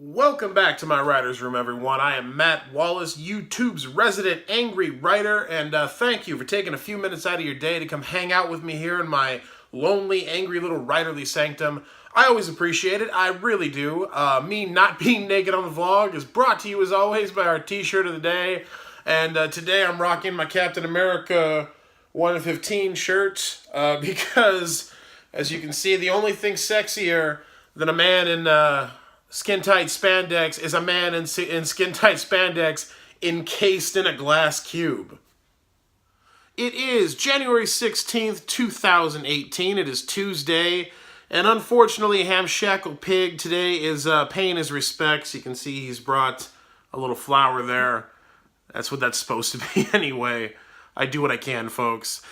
Welcome back to my writer's room, everyone. I am Matt Wallace, YouTube's resident angry writer, and thank you for taking a few minutes out of your day to come hang out with me here in my lonely, angry little writerly sanctum. I always appreciate it. I really do. Me not being naked on the vlog is brought to you, as always, by our t-shirt of the day. And today I'm rocking my Captain America 1 of 15 shirt because, as you can see, the only thing sexier than a man in skin-tight spandex is a man in skin-tight spandex encased in a glass cube. It is January 16th, 2018. It is Tuesday, and unfortunately, Hamshackle Pig today is paying his respects. You can see he's brought a little flower there. That's what that's supposed to be anyway. I do what I can, folks.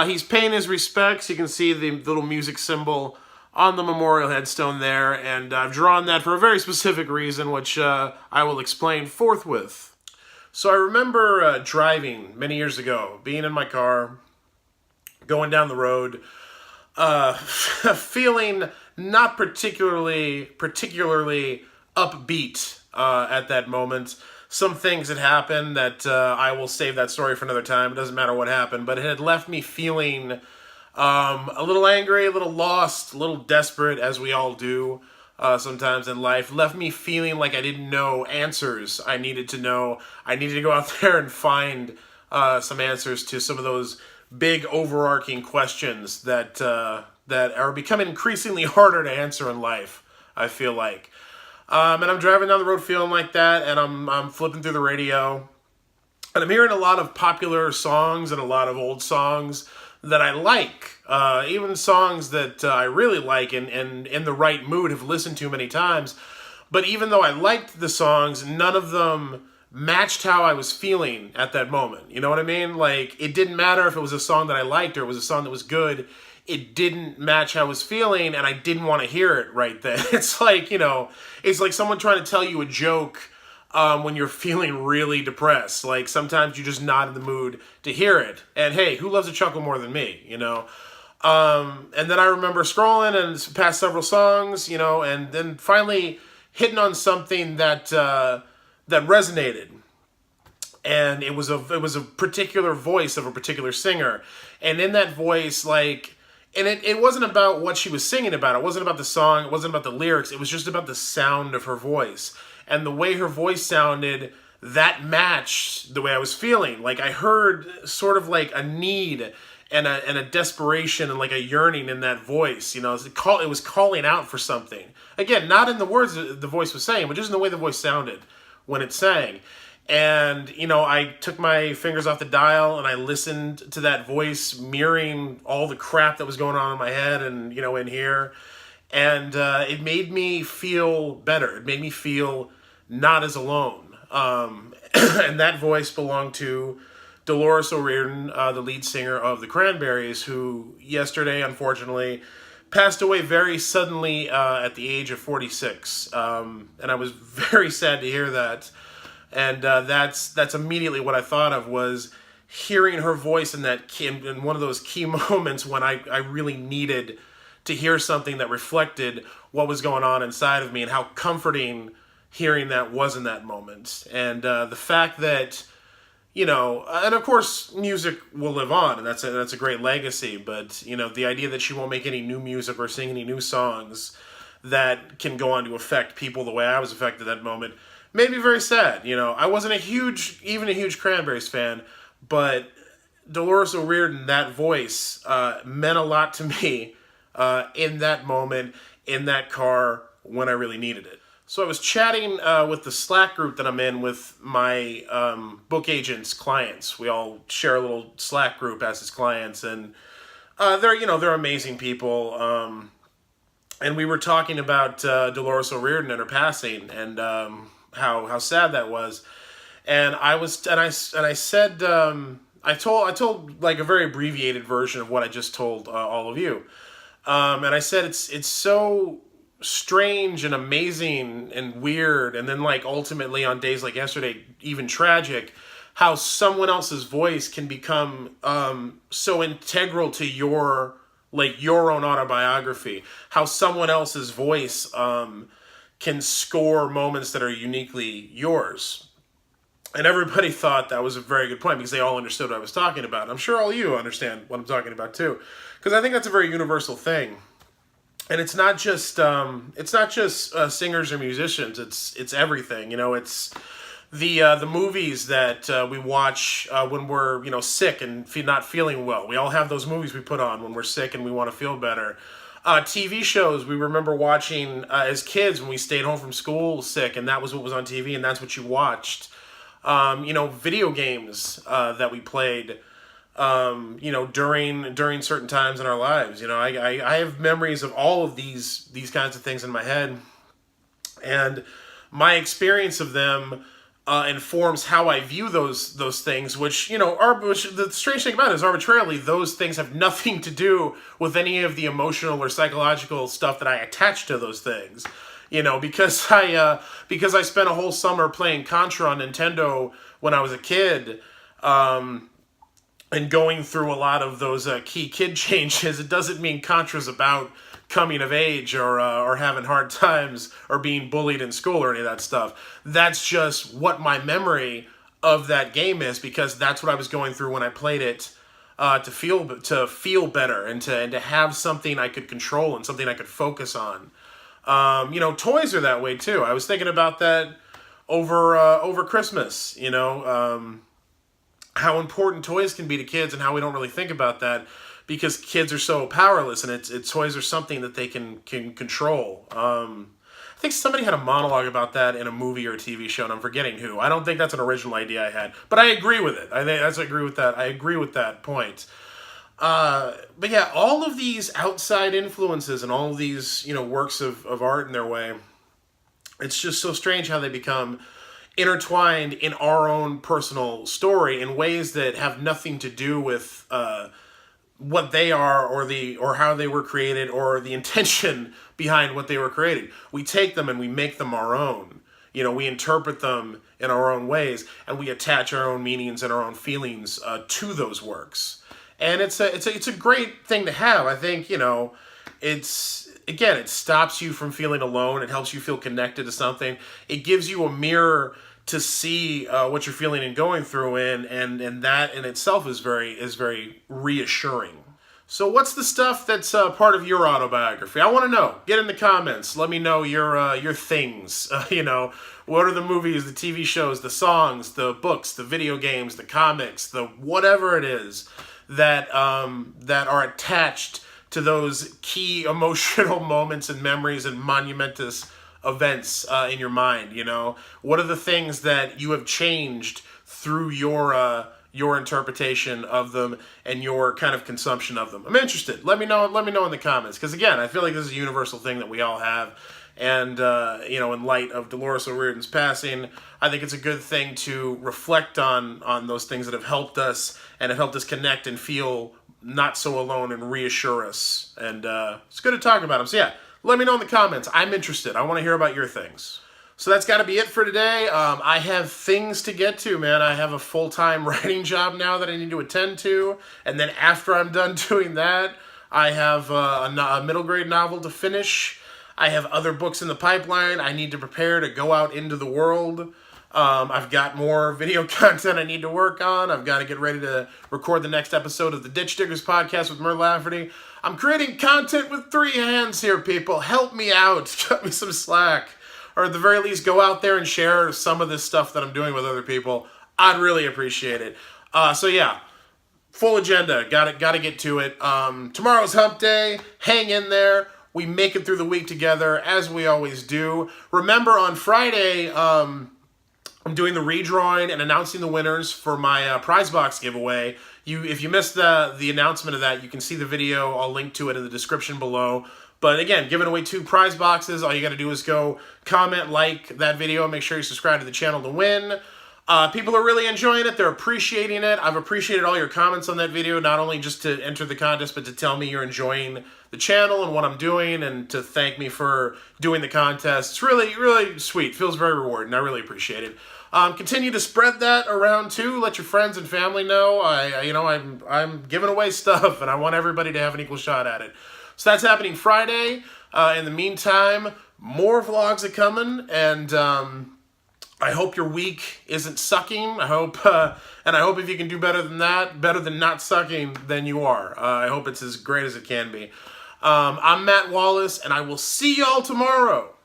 He's paying his respects. You can see the little music symbol on the memorial headstone there, and I've drawn that for a very specific reason, which I will explain forthwith. So I remember driving many years ago, being in my car, going down the road, feeling not particularly upbeat at that moment. Some things had happened that I will save that story for another time. It doesn't matter what happened, but it had left me feeling a little angry, a little lost, a little desperate, as we all do sometimes in life. Left me feeling like I didn't know answers I needed to know. I needed to go out there and find some answers to some of those big overarching questions that are becoming increasingly harder to answer in life, I feel like. And I'm driving down the road feeling like that, and I'm flipping through the radio, and I'm hearing a lot of popular songs and a lot of old songs that I like, even songs that I really like and in the right mood have listened to many times. But even though I liked the songs, none of them matched how I was feeling at that moment. You know what I mean? Like, it didn't matter if it was a song that I liked or it was a song that was good. It didn't match how I was feeling, and I didn't want to hear it right then. It's like, it's like someone trying to tell you a joke when you're feeling really depressed. Like, sometimes you're just not in the mood to hear it. And hey, who loves a chuckle more than me, And then I remember scrolling and past several songs, and then finally hitting on something that resonated. And it was a particular voice of a particular singer. And in that voice, and it wasn't about what she was singing about. It wasn't about the song. It wasn't about the lyrics. It was just about the sound of her voice. And the way her voice sounded, that matched the way I was feeling. Like, I heard sort of like a need and a desperation and like a yearning in that voice. It was calling out for something. Again, not in the words that the voice was saying, but just in the way the voice sounded when it sang. And, I took my fingers off the dial and I listened to that voice mirroring all the crap that was going on in my head and, in here. And it made me feel better. It made me feel not as alone. And that voice belonged to Dolores O'Riordan, the lead singer of the Cranberries, who yesterday, unfortunately, passed away very suddenly at the age of 46. And I was very sad to hear that. And that's immediately what I thought of, was hearing her voice in one of those key moments when I really needed to hear something that reflected what was going on inside of me, and how comforting hearing that was in that moment. And the fact that, and of course music will live on, and that's a great legacy, but, the idea that she won't make any new music or sing any new songs that can go on to affect people the way I was affected at that moment made me very sad. I wasn't a huge Cranberries fan, but Dolores O'Riordan, that voice, meant a lot to me in that moment, in that car, when I really needed it. So I was chatting with the Slack group that I'm in with my book agents' clients. We all share a little Slack group as his clients, and they're amazing people. And we were talking about Dolores O'Riordan and her passing, and how sad that was. And I said, I told like a very abbreviated version of what I just told all of you. And I said it's so strange and amazing and weird, and then like ultimately on days like yesterday, even tragic, how someone else's voice can become so integral to your own autobiography. How someone else's voice can score moments that are uniquely yours. And everybody thought that was a very good point because they all understood what I was talking about. I'm sure all you understand what I'm talking about too, because I think that's a very universal thing. And it's not just singers or musicians. It's everything. It's the movies that we watch when we're sick and not feeling well. We all have those movies we put on when we're sick and we want to feel better. TV shows we remember watching as kids when we stayed home from school sick, and that was what was on TV, and that's what you watched. Video games that we played, during certain times in our lives. I have memories of all of these kinds of things in my head, and my experience of them informs how I view those things, which the strange thing about it is arbitrarily those things have nothing to do with any of the emotional or psychological stuff that I attach to those things. Because I spent a whole summer playing Contra on Nintendo when I was a kid, and going through a lot of those key kid changes. It doesn't mean Contra's about coming of age or having hard times or being bullied in school or any of that stuff. That's just what my memory of that game is, because that's what I was going through when I played it, to feel better and to have something I could control and something I could focus on. Toys are that way too. I was thinking about that over Christmas. How important toys can be to kids and how we don't really think about that because kids are so powerless, and toys are something that they can control. I think somebody had a monologue about that in a movie or a TV show, and I'm forgetting who. I don't think that's an original idea I had, but I agree with it. I agree with that. I agree with that point. But yeah, all of these outside influences and all of these, works of art in their way, it's just so strange how they become intertwined in our own personal story in ways that have nothing to do with what they are or how they were created or the intention behind what they were created. We take them and we make them our own. We interpret them in our own ways, and we attach our own meanings and our own feelings to those works. And it's a great thing to have. I think, it stops you from feeling alone. It helps you feel connected to something. It gives you a mirror to see what you're feeling and going through in, and that in itself is very reassuring. So what's the stuff that's part of your autobiography? I want to know. Get in the comments. Let me know your things. What are the movies, the TV shows, the songs, the books, the video games, the comics, the whatever it is that are attached to those key emotional moments and memories and monumentous events in your mind. What are the things that you have changed through your interpretation of them and your kind of consumption of them? I'm interested. Let me know in the comments, because again, I feel like this is a universal thing that we all have. And in light of Dolores O'Riordan's passing, I think it's a good thing to reflect on those things that have helped us and have helped us connect and feel not so alone and reassure us. And it's good to talk about them. So yeah, let me know in the comments. I'm interested. I want to hear about your things. So that's got to be it for today. I have things to get to, man. I have a full-time writing job now that I need to attend to. And then after I'm done doing that, I have a middle grade novel to finish. I have other books in the pipeline. I need to prepare to go out into the world. I've got more video content I need to work on. I've got to get ready to record the next episode of the Ditch Diggers podcast with Mer Lafferty. I'm creating content with 3 hands here, people. Help me out. Cut me some slack. Or at the very least, go out there and share some of this stuff that I'm doing with other people. I'd really appreciate it. So yeah, full agenda. Got to get to it. Tomorrow's hump day. Hang in there. We make it through the week together, as we always do. Remember, on Friday, I'm doing the redrawing and announcing the winners for my prize box giveaway. If you missed the announcement of that, you can see the video. I'll link to it in the description below. But again, giving away 2 prize boxes. All you got to do is go comment, like that video, and make sure you subscribe to the channel to win. People are really enjoying it. They're appreciating it. I've appreciated all your comments on that video, not only just to enter the contest, but to tell me you're enjoying the channel and what I'm doing, and to thank me for doing the contest. It's really, really sweet. Feels very rewarding. I really appreciate it. Continue to spread that around too. Let your friends and family know. I'm giving away stuff, and I want everybody to have an equal shot at it. So that's happening Friday. In the meantime, more vlogs are coming, and I hope your week isn't sucking. I hope, and I hope if you can do better than that, better than not sucking, then you are. I hope it's as great as it can be. I'm Matt Wallace, and I will see y'all tomorrow.